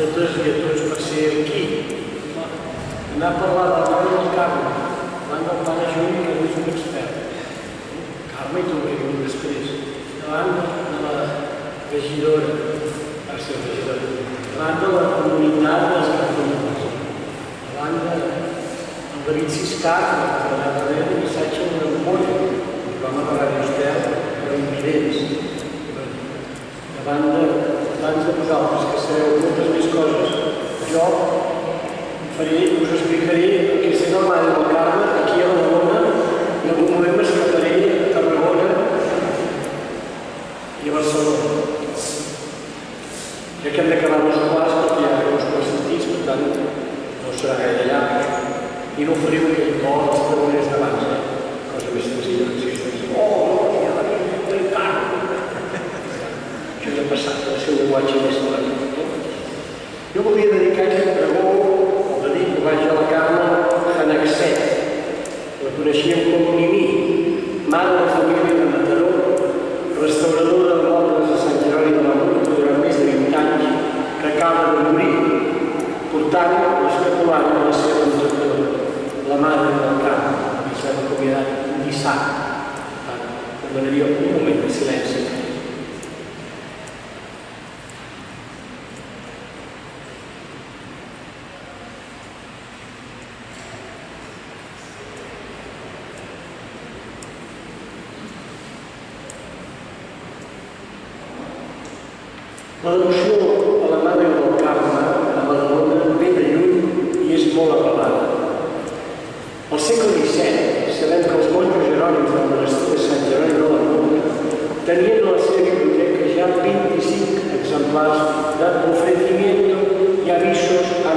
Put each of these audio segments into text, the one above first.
totes i a tots per ser aquí. Anar a parlar de la mare del Carme, davant del pare Juli, que és un expert. Carme i tu que vingut després. Davant de la regidora, davant de la comunitat dels catòlics, davant del David Siscar, que ha treballat a veure el missatge d'una memòria, el programa de Ràdio Estel, per invidents. Davant de vosaltres, que sabeu moltes més coses, jo us explicaré el que sé del Mare del Carme aquí a Badalona, i en algun moment m'escaparé a Tarragona i a Barcelona. Crec que hem d'acabar els quarts perquè hi ha uns quants sentits, per tant no serà gaire llarg. I no faré un aquell cor als pregoners d'abans, cosa més senzilla que existeix. Oh, hi ha la Virgen del Carme! Això ja ha passat, el seu llenguatge més celebrat. Jo volia dedicar aquest pregó, el dedico, vaig a la Carme Hanaxet. La coneixíem com Mimí, mare de família de Mataró, restauradora de l'obres de Sant Jeroni de la Murta durant més de 20 anys, que acaba de morir, portant l'escapulant de la seva entrenadora, la mare del Carme, que s'ha acomiadat dissabte. Demanaria un moment de silenci. La devoció a la Mare del Carme a Badalona ve de lluny i és molt apel·lada. Al segle XVII sabem que els monjos jerònims del monestir de Sant Jeroni de la Murta tenien a la seva biblioteca ja 25 exemplars de Ofrecimiento y Avisos a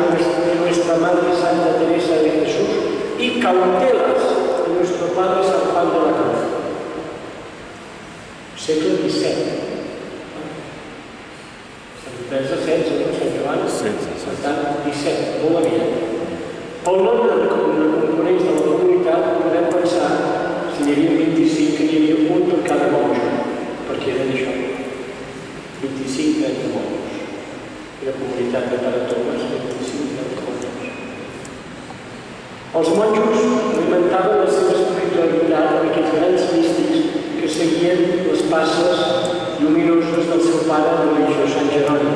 Nuestra Madre Santa Teresa de Jesús y Cautelas de Nuestro Padre San Juan de la Cruz. Segle XVII. Teresa XVI, no? Sant Joan? Per tant, 17, molt aviat. Pel nombre de components de la comunitat podem pensar, si n'hi havia 25, que n'hi havia un per cada monjo, perquè eren això, 25 de monjos. La comunitat de Pare Tomàs, 25 de monjos. Els monjos alimentaven la seva espiritualitat amb aquests grans místics que seguien les passes lluminoses del seu pare religiós Sant Jeroni,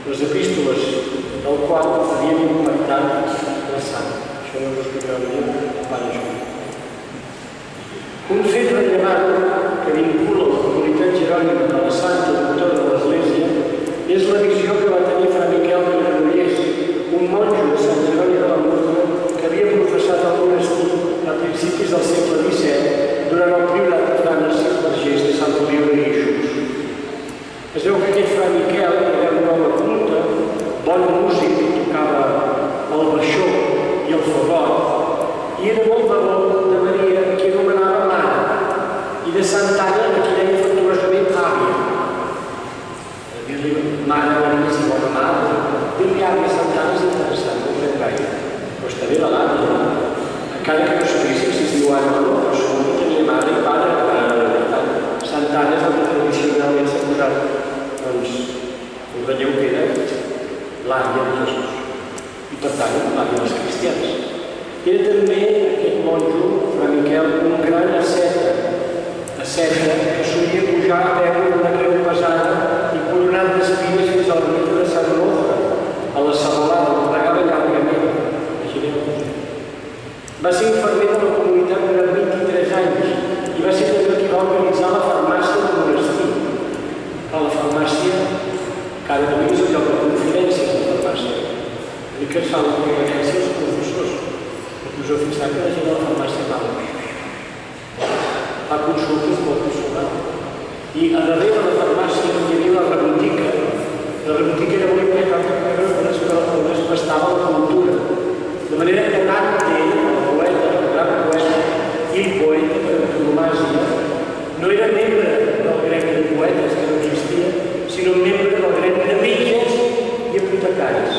les epístoles del qual havien impactat la sang. Això no us explicaré el pare Juli. Un fet rellevant que vincula la comunitat jerònima de la Santa Doctora de l'Església és la visió que va tenir Fra Miquel de Granollers, un monjo de Sant Jeroni de la Murta que havia professat el monestir a principis del segle XVII durant el priorat de Fra Narcís Vergés de Sant Feliu de Guíxols. Es veu que aquest Fra Miquel era un home culte, bon músic, que tocava el baixó i el fagot, i era molt devot de Maria, que anomenava mare, i de Santa Anna, a qui deia afectuosament àvia. Dir-li mare Maria si bona mare, dir-li àvia a Santa Anna és interessant, no ho fem gaire, però està bé l'àvia, encara que no sabíssim si es diu Anna o no, però segur que tenia mare i pare, Santa Anna és el que tradicionalment s'ha posat, doncs, el relleu que era l'àvia de Jesús, i per tant l'àvia dels cristians. Era també aquest monjo, Fra Miquel, un gran asceta que solia pujar a peu una creu pesada i coronat d'espines fins al mite de Sant Onofre, a la serralada, on pregava llargament. Imagineu-vos. Va ser infermer de la comunitat durant 23 anys i va ser també qui va organitzar la farmàcia del monestir. Però la farmàcia, cada dia és el lloc de conferències de la farmàcia. I que es fan les conferències als professors. Perquè us heu fixat que la gent de la farmàcia fa consultes molt consultant. I a darrere de la farmàcia hi havia la rebotica. La rebotica era molt important on es pastava la cultura. De manera que Dante, el poeta, el gran poeta, i el poeta per antonomàsia, no era membre del gremi de poetes, que no existia, sinó membre del gremi de metges i apotecaris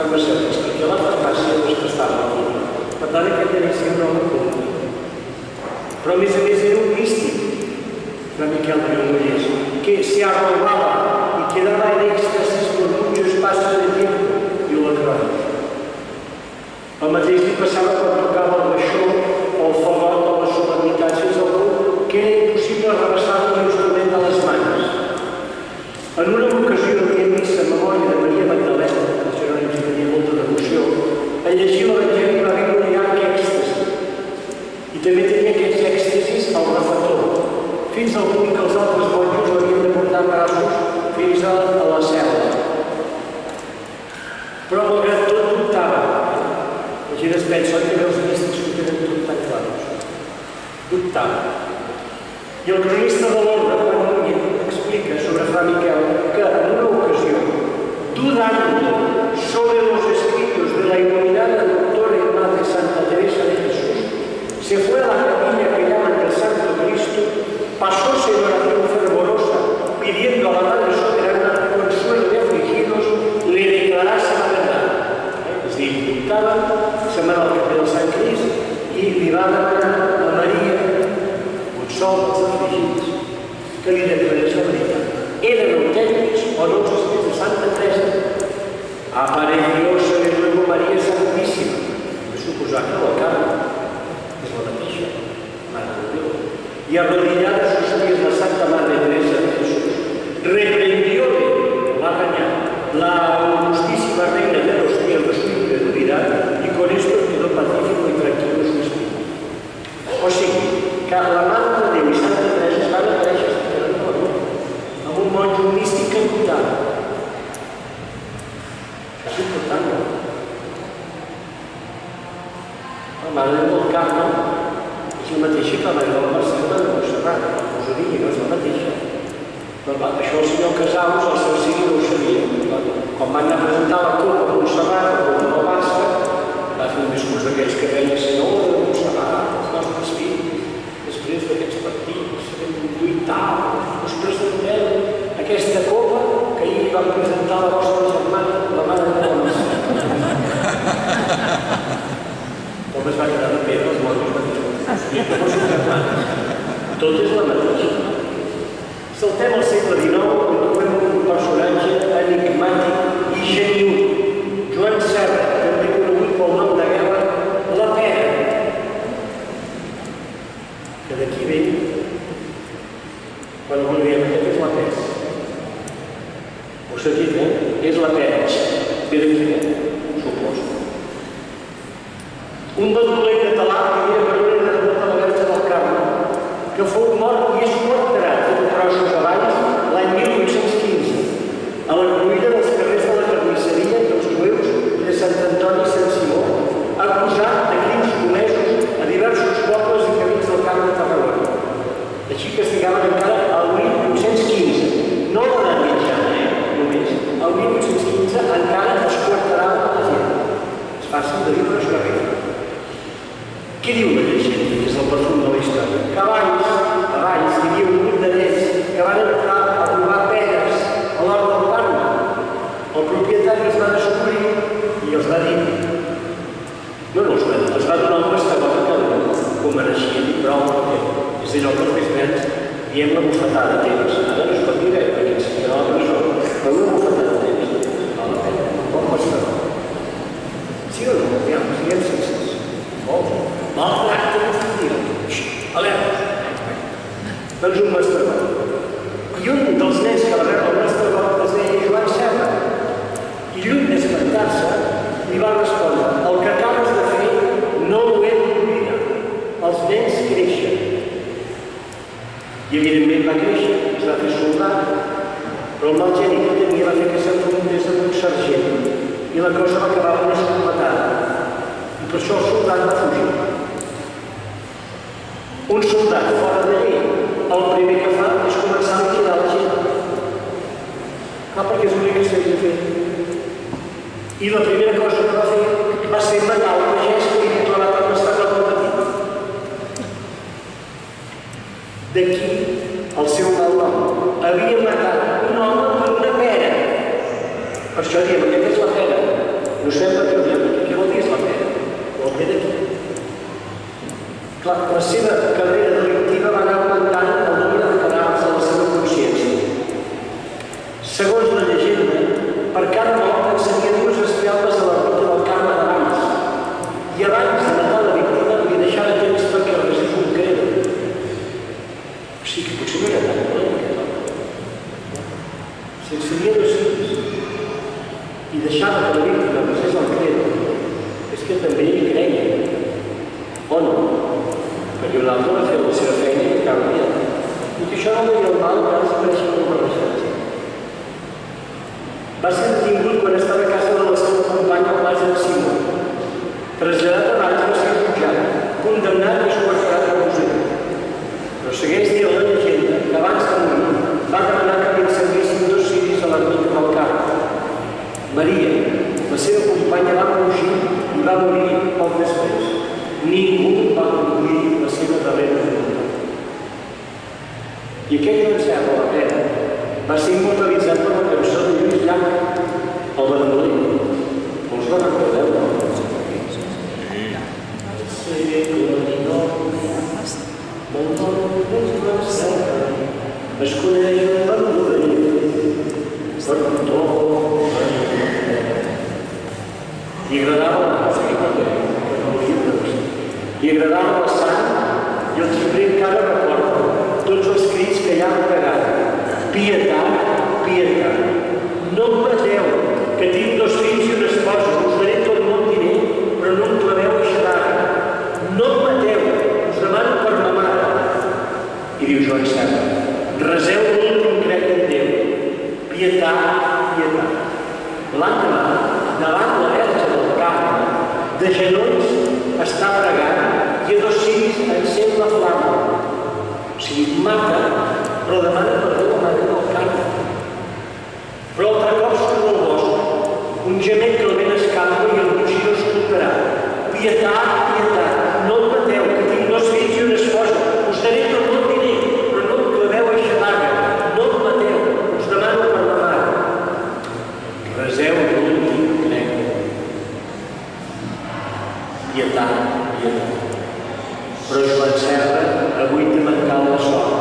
farmacèutics, perquè la farmàcia no es pastava la cultura. Per tant, aquest devia ser un home culte. Però a més era un místic, Fra Miquel de Granollers, que se arrobaba y quedaba en éxtasis por muchos pasos passava quan tocava el baixó o el fagot o les solemnitats fins al punt que era impossible rebassar l'instrument de les mans. En una ocasió dient missa en memòria de Maria Magdalena, que generalment hi tenia molta devoció, en llegir l'Evangeli va viure un llarg èxtasi. I també tenia aquests èxtasis al refector, fins al punt que els altres monjos l'havien de portar braços fins a la cel·la. Però malgrat tot dubtava. La gent es pensa que els místics ho tenen tot tan clars. Dubtava. I el cronista de l'ordre, Juan Núñez, explica sobre Fra Miquel que en una ocasió, dudando sobre los escritos de la iluminada doctora y madre Santa Teresa de Jesús, se fue a la capilla que llaman el Santo Cristo, pasóse en oración fervorosa, pidiendo a la Madre Soberana consuelo de afligidos, le declarase la verdad. Es decir, dubtava, se'n va al capell del Sant Crist i li va demanar a Maria consol als afligits, que li declarés la veritat. Eren autèntics o no els escrits de Santa Teresa. Aparecióse de nuevo María Santísima, de suposar que la carne és la mateixa, Mare de Déu. Y arrodillada a sus pies la Santa Madre Teresa de Jesús, reprendióle, la regañó, la justísima reina de los cielos su incredulidad y con esto quedó pacífico y tranquilo su espíritu. O sigui, que la Mare de Déu i Santa Teresa es van aparèixer amb un monjo místic que dubtava. Això és important, no? La Mare de Déu del Carme és la mateixa que la Mare de la Mercè de Montserrat, us ho digui, no és la mateixa. Però això el senyor Casals, el seu sigui, no ho sabia. Quan van anar a presentar la Copa a Montserrat, o a Barça, va fer un discurs d'aquells que deia senyor de Montserrat, els nostres fills, després d'aquests partits, lluitar, us presentem aquesta Copa que ahir van presentar la vostra germana, la Mare de la Mercè. Com es va quedar de pedra, els monjos van dir tot és la mateixa. Saltem al segle XIX on trobem un personatge enigmàtic i geniut, Joan Serra, també conegut pel nom de guerra, la Pera, que d'aquí ve quan algú diem aquest és la Pera. Ho heu sentit, És la Pera, ve d'aquí, suposo. Un badolent català que era baroner de Remota la Verge del Carme, que fou mort i és quarterat de Trossos Avalls l'any 1815, a la cruïlla dels carrers de la Carnisseria, dels Jueus i de Sant Antoni i Sant Simó, acusat de crims comesos a diversos pobles i camins del Camp de Tarragona. Així que estigaven encara al 1815, no l'edat mitjana, només. El 1815 encara es quarterava la gent. És fàcil de dir, però és correcte. Què diu la llegenda, que és el perfum de la història? Que abans hi havia un grup de nens que van entrar a robar peres a l'hort del Carme. El propietari els va descobrir i els va dir, no els va dir, els va donar un pastabot a cada un, com mereixien, i prou, perquè és allò que els més grans diem la bufetada de temps. Ara no es pot dir perquè ens anirà a la presó, però una bufetada de temps, val la pena, un bon pastabot. Sí o no? Siguem sincers. Mal tracte infantil. Alerta. Doncs un masturbat. I un dels nens que va veure el masturbat es deia Joan Serra. I lluny d'espantar-se, li va respondre: el que acabes de fer no ho hem d'oblidar. Els nens creixen. I evidentment va créixer, es va fer soldat, però el mal geni que tenia va fer que s'enfrontés amb un sergent i la cosa va acabar una escopetada. I per això el soldat va fugir. Un soldat fora de llei, el primer que fa és començar a liquidar la gent. Clar, perquè és l'únic que s'havia de fer. I la primera cosa que va fer va ser matar el pagès que li havia trobat al costat del matí. D'aquí el seu mal nom. Havia matat un home per una pera. Per això diem, aquesta és la pera. No sembla que ho diem, què vol dir és la pera? Vol dir d'aquí. Clar, la seva carrera delictiva va anar augmentant el nombre de cadàvers de la seva consciència. Segons la llegenda, per cada mort ensenyia dues espialdes a la ruta del Carme d'abans. I abans deixava que la víctima passés al credo, és que també hi creia. O no? Perquè un altre va fer la seva feina i acaba dient. I que això no veia el mal que ara s'apareixen com a recerca. Va ser detingut quan estava a casa de la seva companya al Mas de Simó. Traslladat a Valls va ser jutjat, condemnat i esquarterat a presó. Però segueix dient la llegenda que abans de morir va demanar que li encenguessin 2 ciris a l'ermita del Carme. Maria, la seva companya, va fugir i va morir poc després. Ningú va complir la seva darrera voluntat. I aquell Joan Serra, la pena, va ser immortalitzat per la cançó de Lluís Llach, el Bandolí. Us la recordeu, no? Es coneix el Bandolí per tothom. I agradava la sang i el xiprer encara recorda tots els crits que ja han pregat. Pietat, pietat. No em mateu, que tinc 2 fills i una esposa. Us daré tot el meu diner, però no em claveu a xerrar. No em mateu, us demano per ma mare. I diu Joan Serra, reseu l'últim crec en Déu. Pietat, pietat. L'endemà, davant la Verge del Carme, de genolls, està pregant i a 2 ciris encén la flama. O sigui, mata, però demana perdó a la Mare del Carme. Però altre cop surt del bosc, un gemec que el vent escampa i el botxí no escoltarà. Pietat, pietat, no em mateu, que tinc 2 fills i una esposa. Us daré tot el diner, però no em claveu a xalaga. No em mateu, us demano per la mare. Reseu l'últim crec. Pietat, pietat. Però Joan Serra avui t'ha mancat la sort.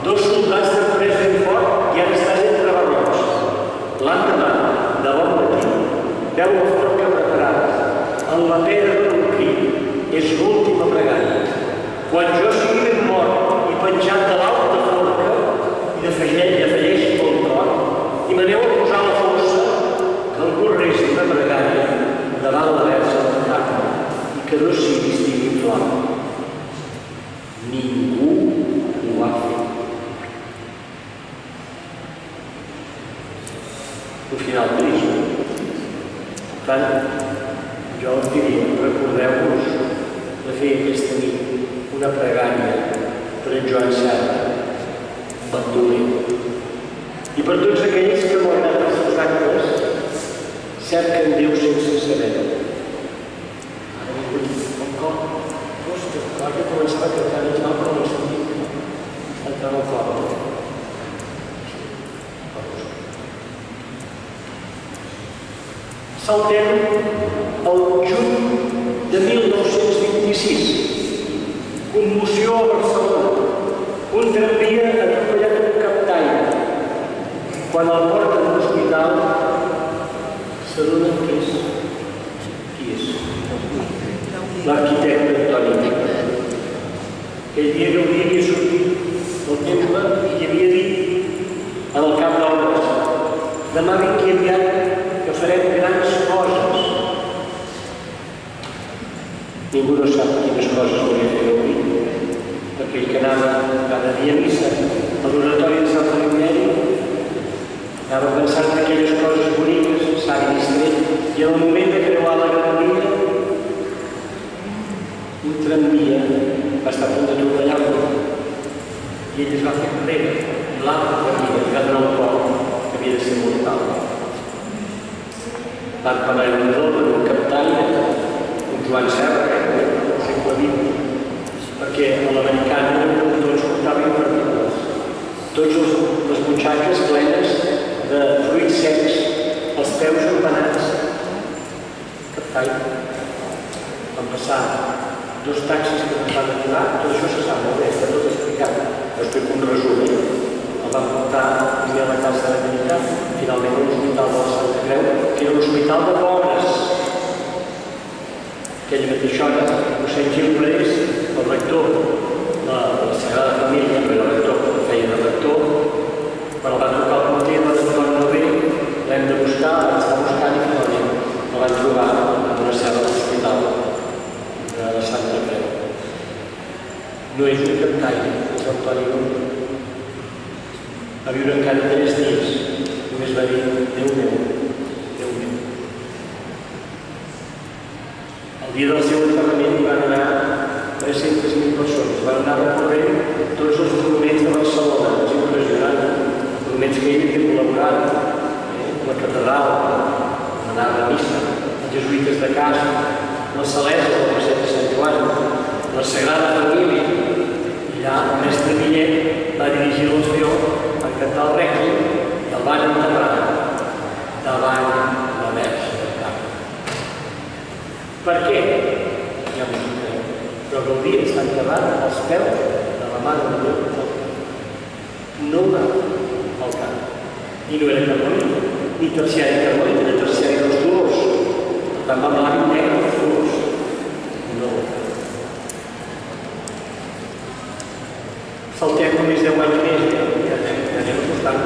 2 soldats t'han pres ben fort i ara estàs entre barrots. L'endemà, de bon matí, veu la forca preparada. En la pedra d'un crit és l'última pregària. Quan jo sigui ben mort i penjat de l'alta forca i afegeixi pel cor i m'aneu a posar la força que algú resti una pregària davant la Verge del Carme i que 2 ciris tinguin flama. Ningú ho va fer. Un final trist. Per tant, jo us diria, recordeu-vos de fer aquesta nit una pregària per en Joan Serra, Bandolí. I per tots aquells que, malgrat els seus actes, cerquen Déu sense saber-ho. Ara m'he dit un cop, ostres, clar que començava a cantar mig mal, però no he sentit. Entrant al cor. Saltem al juny de 1926. Commoció a Barcelona. Un tramvia atropellat un captaire. Quan el porten a l'hospital, s'adonen qui és. L'arquitecte Antoni Miquel. Aquell dia que havia sortit del temple i havia dit en el cap d'obres: demà vingui aviat que farem grans coses. Ningú no sap quines coses volia fer avui, perquè ell que anava cada dia a missa a l'oratori de Sant Feliu, anava pensant en aquelles coses boniques, savi distret, i en el moment de creuar la galeria, un tramvia va estar a punt d'atropellar-lo i ell es va fer enrere, i l'altre tramvia li va donar un cop que havia de ser mortal. Van parar un doble d'un captaire, un Joan Serra, del segle XX, perquè a l'americana tots portaven partícules. Tots les butxaques plenes de fruits secs, els peus empanats. Captaire. Van passar 2 taxis que ens van aturar, tot això se sap molt bé, està tot explicat. Però explico un resum. El van portar primer a la casa de militar, finalment a l'Hospital de la Santa Creu, que era l'Hospital de Pobres. Aquella mateixa hora, mossèn Gil Parés, el rector de la Sagrada Família, però el rector que feia de rector, quan el va trucar al porter, va trucar no bé, l'hem de buscar, l'està buscant i finalment van trobar en una cel·la de l'hospital de la Santa Creu. No és un cantaire, és el Toni Gómez. Va viure encara 3 dies. Només va dir, Déu meu, Déu meu. El dia del seu enterrament hi van anar 300.000 persones. Van anar recorrent tots els monuments de Barcelona. És impressionant. Monuments que ell havia col·laborat. La catedral, l'anar a missa, els jesuïtes de casa, la Salesa del Passeig de Sant Joan, la Sagrada Família. I allà el mestre Millet va dirigir l'Orfeó per cantar el Rèquiem i el van enterrar davant la Verge del Carme. Per què? Ja m'ho diré. Però Gaudí està enterrat als peus de la Mare de Déu. No va al camp. I no era carmelita, ni terciari carmelita, era terciari dels Dolors. Per tant, va blanc i negre dels Dolors. No. Saltem només 10 anys més, ja anem acostant.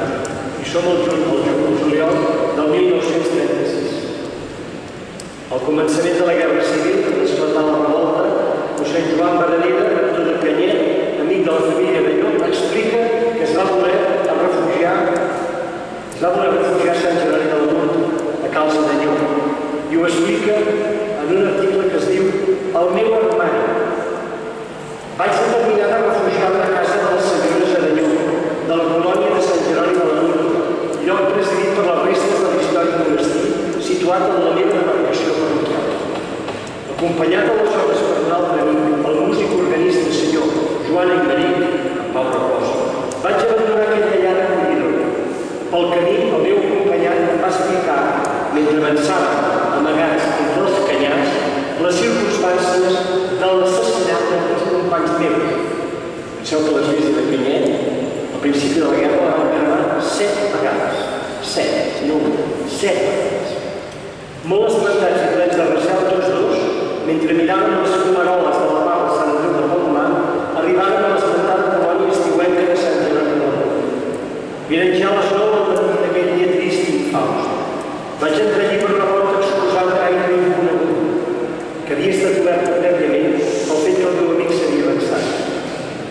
I som al juliol del 1936. Al començament de la Guerra Civil, que esclatà la revolta, mossèn Joan Baradera, rector de Canyet, amic de la família de Llop, explica que es va voler refugiar a Sant Jeroni del Mont, a Calça de Llop. I ho explica en un article que es diu El meu armari. Vaig determinar de refugiar-me a casa de les senyores Aranyó, de la colònia de Sant Jeroni de la Mont, lloc presidit per les restes de l'històric monestir, situat en la meva demarcació parroquial. Acompanyat de les obres per un altre amic, el músic organista senyor Joan Aymeric, en Pau Repòs, vaig abandonar aquella llar acollidora. Pel camí, el meu acompanyant em va explicar, mentre avançava, amagats entre els canyars, les circumstàncies de l'assassinat dels companys meus. Penseu que l'església de Canyet, al principi de la guerra, la van cremar 7 vegades. 7, no 7 vegades. Molt espantats i plens de recel tots dos, mentre miraven les fumaroles de la pau de Sant Andreu de Palomar, arribaren a l'espantada colònia estiuenca de Sant Jeroni del Mont. Eren ja les 9 del matí d'aquell dia trist i infaust. Vaig entrar allí per una porta exposada gairebé inconeguda, que havia estat oberta prèviament pel fet que el meu amic s'havia avançat.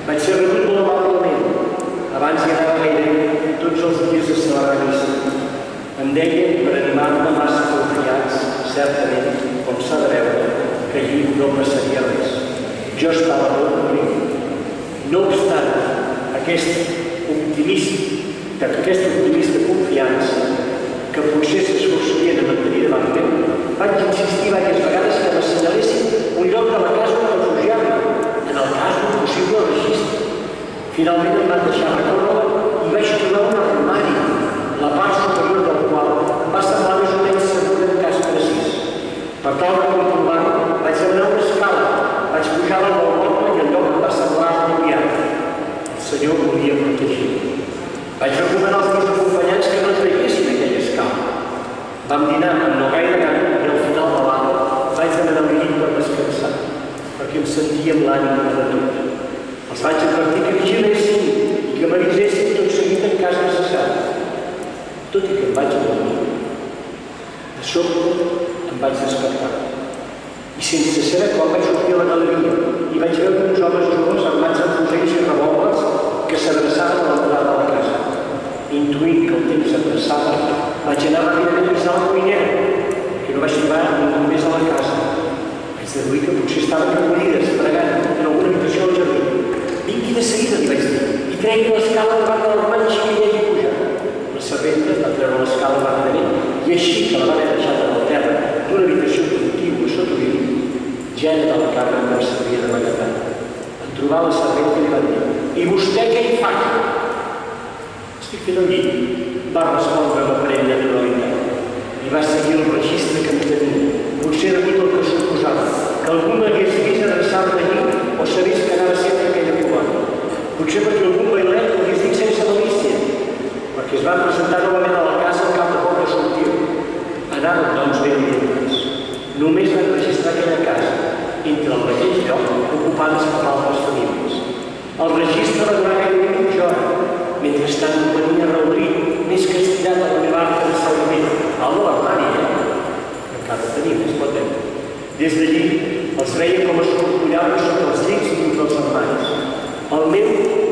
Vaig ser rebut molt amablement. Abans hi anava gairebé tots els dies a celebrar missa. Em deien, per animar-me massa confiats, certament, com s'ha de veure, que allí no passaria res. Jo estava molt content. No obstant, aquesta optimista confiança, que potser s'esforçarien a mantenir davant meu, vaig insistir diverses vegades que m'assenyalessin un lloc de la casa on refugiar-me, en el cas d'un possible registre. Finalment em van deixar recórrer i vaig trobar un armari, la part superior del qual va semblar més o menys segura en cas precís. Per tal de comprovar-ho, vaig demanar una escala, vaig pujar al balcó i el lloc em va semblar apropiat. El senyor volia protegir. Vaig recomanar als meus acompanyants que no traguessin aquella escala. Vam dinar amb no gaire gana i al final de l'ala vaig demanar un llit per descansar, perquè em sentia amb l'ànima de tot. Els vaig advertir que vigilessin i que m'avisessin tot seguit en cas necessari. Tot i que em vaig adormir, de sobte em vaig despertar. I sense saber com vaig sortir a la galeria i vaig veure uns homes joves armats amb fusells i revòlvers que s'adreçaven a l'entrada de la casa. Intuint que el temps apressava, vaig anar ràpidament a la cuinera, que no vaig trobar ningú més a la casa. Vaig deduir que potser estaven recollides, pregant, en alguna habitació al jardí. Vingui de seguida, li vaig dir, i tregui l'escala davant de l'armari xiquillet i pujar. La serventa va treure l'escala ràpidament i així que la va haver deixat en el terra d'una habitació contigua sota l'illa, ja era de la càmera que em servia de vaguetat. En trobar la serventa li va dir, i vostè què hi fa? Estic fent el llit, va respondre amb aparent naturalitat i va seguir el registre que em tenia. Potser degut al que suposava, que algú m'hagués vist adreçar-me allí o sabés que anava sempre aquella colònia. Potser perquè algun bailet ho hagués dit sense malícia, perquè es van presentar novament a la casa al cap de poc de sortir. Anaven, doncs, ben orientats. Només van registrar aquella casa, entre el mateix lloc ocupades per altres famílies. El registre va durar gairebé mitja hora. Mentrestant venia reunit, més que estirat a la meva arca de salvament, al de l'armari, que encara tenia. Des d'allí els veia com es corcollaven sota els llits i dels armaris. El meu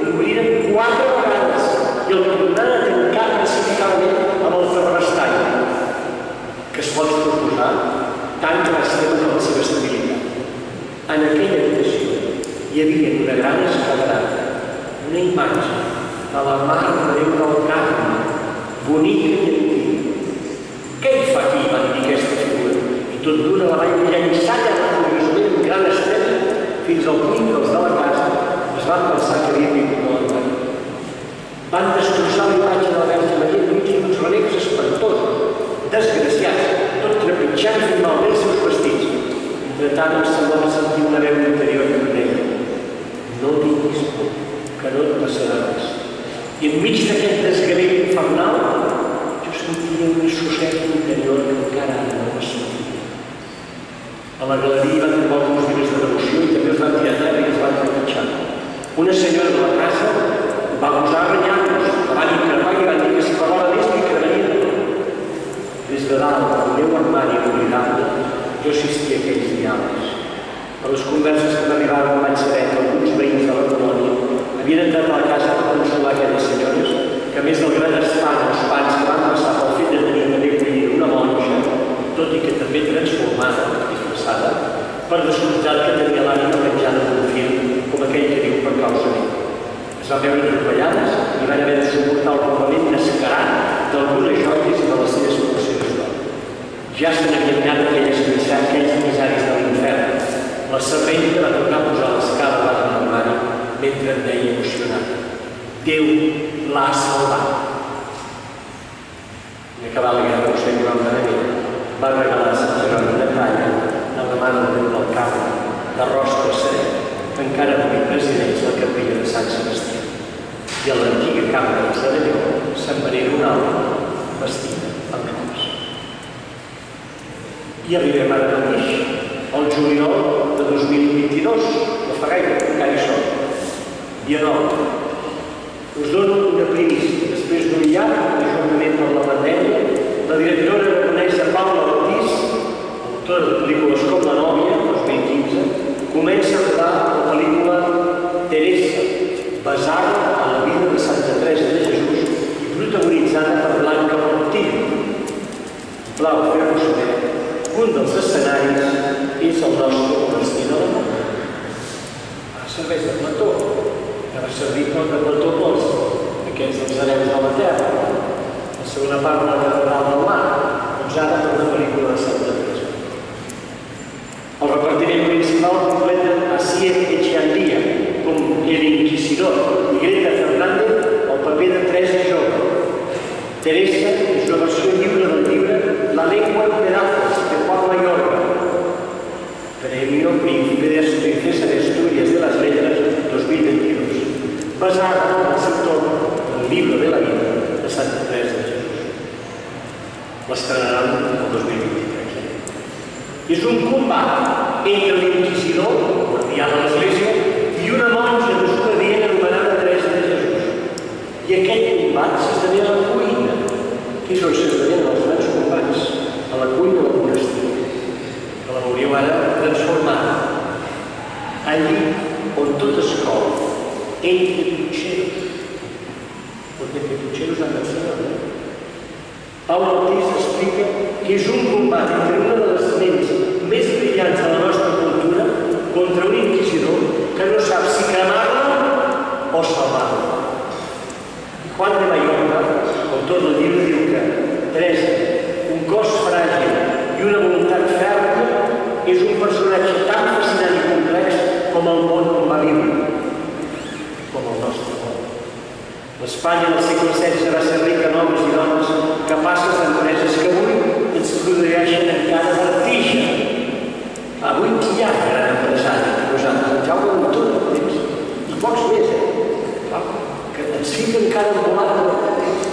l'obriren 4 vegades i el tornaren a tancar precipitadament amb el ferrestall, que es pot proposar tant que va ser de la seva estabilitat. En aquella habitació hi havia una gran escalerata, una imatge de la Mare de Déu del Carme, bonica i antiga. Què hi fa aquí, van dir aquesta figura? I tot d'una la van llançar curiosament un gran estret fins al punt que els de la casa es van pensar que havia vingut a l'armari. Van destrossar la imatge de la Verge Maria enmig d'uns renecs espantosos, desgraciats, tot trepitjant i malbé els seus vestits. Entretant em semblava sentir una veu interior que em deia: no tinguis por, que no et passarà res. I enmig d'aquest desgavell infernal jo sentia un sossec interior que encara ara no sentia. A la galeria van trobar alguns llibres de devoció i també els van tirar a terra i els van trepitjar. Una senyora de la casa va posar a renyar-nos, la van increpar i van dir que si parlava més li cremaria de tot. Des de dalt, al meu armari oblidable, jo assistia a aquells diàlegs. A les converses que m'arribaven vaig saber que alguns veïns de la colònia havien entrat a la casa per consolar aquelles senyores que, a més del gran espant els pans que van passar pel fet de tenir també acollida una monja, tot i que també transformada, disfressada, per descomptat que tenia l'ànima penjada d'un fil, com aquell que diu per causa d'ell. Es van veure atropellades i van haver de suportar el complement descarat d'algunes joies i de les seves pulseres d'or. Ja se n'havien anat aquells emissaris de l'infern. La serventa va tornar a posar l'escala a l'armari mentre em deia emocionat: Déu l'ha salvat. I acabar la guerra José Joan Berenguer va regalar a Sant Jeroni de Talla a la Mare de Déu del Carme, de rostre serè, que encara avui presideix la capella de Sant Sebastià. I a l'antiga cambra de Saralló se'n venera una altra vestida amb robes. I arribem ara mateix, al juliol de 2022, no fa gaire, encara hi som. Dia 9. Us dono una primícia. Després d'un llarg ajornament per la pandèmia, la directora aragonesa Paula Ortiz, autora de pel·lícules com La nòvia, 2015, comença a rodar la pel·lícula Teresa, basada en la vida de Santa Teresa de Jesús i protagonitzada per Blanca Portillo. Plau fer-vos saber que un dels escenaris és el nostre monestir de la Mort. Serveix de plató, que va servir com de plató pels aquests dels hereus de la terra. La segona part de la catedral del mar, doncs ara per una pel·lícula de Santa Teresa. El repartiment principal completa a Asier Echeandía com el inquisidor i Greta Fernández el paper de Teresa jove. Teresa és una versió lliure del llibre La lengua en pedazos de Juan Mayorga, Premio Príncipe de Princesa de Asturias de las Letras 2022, basada en el seu torn del Libro de la Vida de Santa Teresa de Jesús. L'estrenaran el 2023. És un combat entre l'inquisidor, guardià de l'Església, i una monja desobedient anomenada Teresa de Jesús. I aquest combat s'esdevé a la cuina, que és on s'esdevenen els grans combats, a la cuina del monestir, que la veuríeu ara transformada. Allí on tot es cou, entre punxeros, perquè entre punxeros han de ser, Paula Ortiz explica que és un combat entre una de les ments més brillants de la nostra cultura contra un inquisidor que no sap si cremar-la o salvar-la. Juan de Mallorca, autor del llibre, diu que Teresa, un cos fràgil i una voluntat fèrria, és un personatge tan fascinant i complex com el món on va viure, com el nostre món. L'Espanya del segle XVI va ser rica en homes i dones capaces d'empreses que avui ens produeixen encara vertigen. Avui qui hi ha gran empresari? Nosaltres, Jaume Montoro, i pocs més, que ens fica encara en volat de la temps.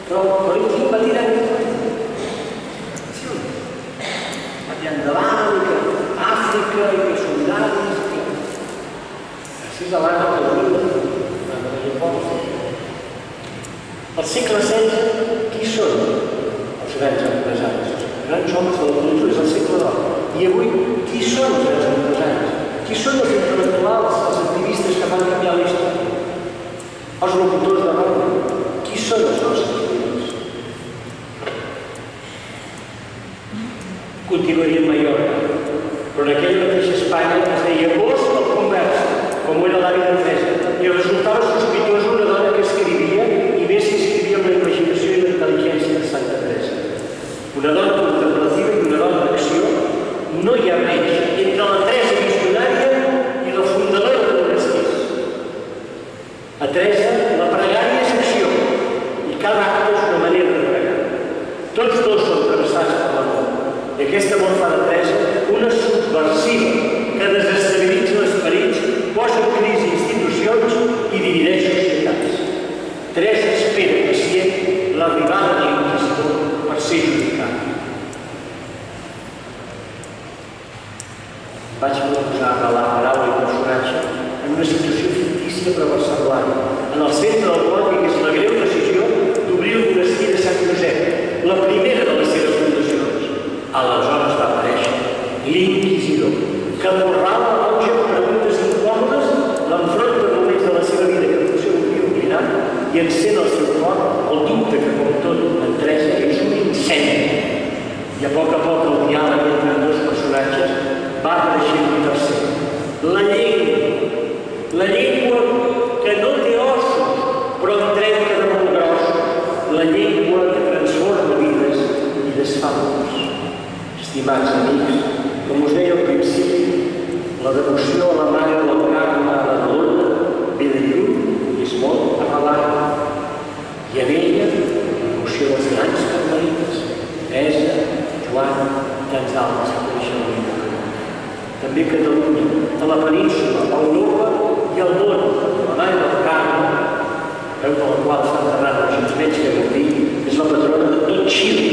Però qui va tirant? Va tirant endavant, que Àfrica, i que solidaris, gràcies a l'Anna que al segle XVI, qui són els grans empresaris? Els grans homes de la cultura és el segle d'or. I avui, qui són els grans empresaris? Qui són els intel·lectuals, els activistes que van canviar la història? Els locutors de ràdio? Qui són els nostres líders? Continuaria a Mallorca, però en aquella mateixa Espanya es deia gos al convers, com ho era l'àvia d'empresa, i resultava sospitosa una dona que escrivia i més s'inscrivia en la imaginació i la intel·ligència de Santa Teresa. Una dona contemplativa i una dona d'acció. No hi ha menys entre la Teresa visionària i la fundadora de monestirs. A Teresa, la pregària és acció i cada acte és una manera de pregar. Tots dos són travessats per l'amor. I aquest amor fa de Teresa una subversiva que desestabilitza l'esperit, posa en crisi institucions i divideix societats. Teresa espera pacient l'arribada de l'inquisidor per ser judicat. Vaig proposar relar paraula i personatge en una situació fictícia però versemblant, en el centre del qual hi hagués la greu decisió d'obrir el monestir de Sant Josep, la primera de les seves fundacions. Aleshores va aparèixer l'inquisidor, que borrava l'auge de preguntes incòmodes, l'enfronta en moments de la seva vida que potser volia oblidar i encén al seu cor el dubte que, com tot, en Teresa és un incendi. I a poc el diàleg entre dos personatges va apareixent un tercer. La llengua que no té ossos, però en trenca de molt gros. La llengua que transforma vides i desfà murs. Estimats amics, com us deia al principi, la devoció a la Mare del Carme a la Lorda ve de lluny i és molt arrelada. I en ella, la devoció dels grans carmelites, Teresa, Joan i tants d'altres que coneixen la vida. També Catalunya, a la península, a Europa i al món, la Mare del Carme, veu de la qual està enterrada gens menys que Gandhi, és la patrona de tot Xile.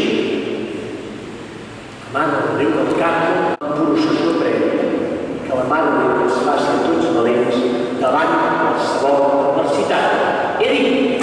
La Mare de Déu del Carme, la processó prèvia, i que la Mare de Déu ens faci tots valents davant de qualsevol adversitat. He dit